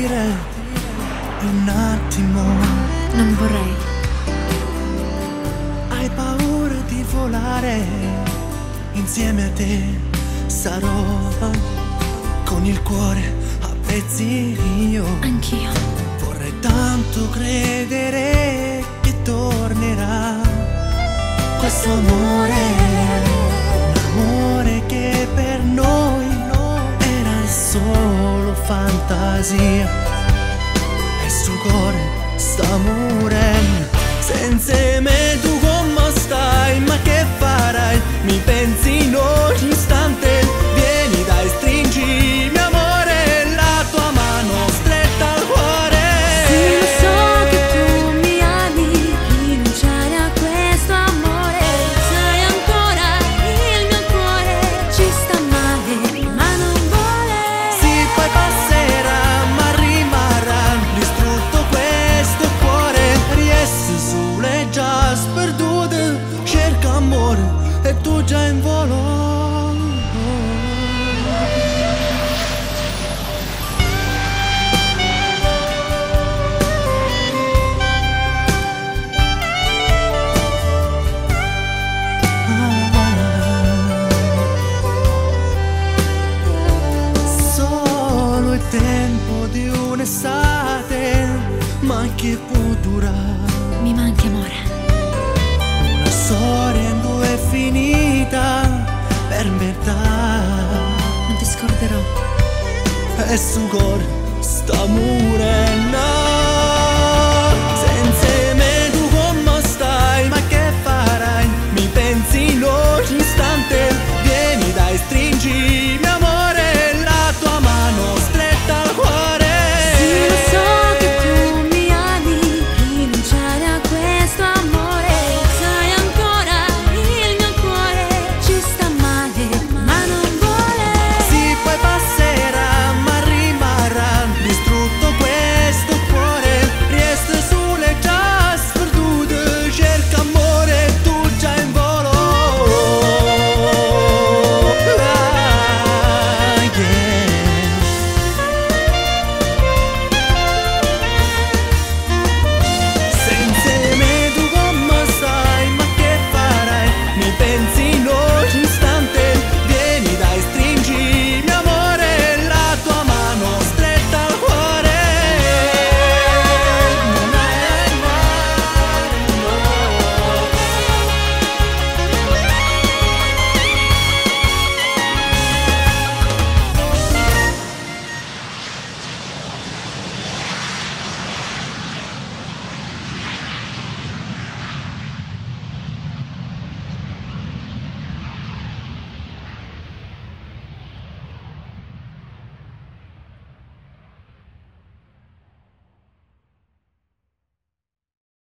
partire un attimo. Non vorrei. Hai paura di volare, insieme a te sarò, con il cuore a pezzi io. Anch'io. Vorrei tanto credere che tornerà questo amore, un amore che per noi era solo fantasia. E sto cuore sta morendo, senza me tu come stai, ma che farai? Mi pensi in ogni istante, vieni dai stringi mio amore, la tua mano stretta al cuore. Sì, lo so che tu mi ami, rinunciare a questo amore. Sai ancora, il mio cuore ci sta male, ma non vuole. Sì, poi passerà, ma rimarrà distrutto questo cuore. Riesce sulle già sperdute, cerca amore e tu già in volo. Solo il tempo di un'estate, ma che può durare? Mi manchi amore. Una storia in due è finita per metà, Non ti scorderò. e su cuore sta morendo.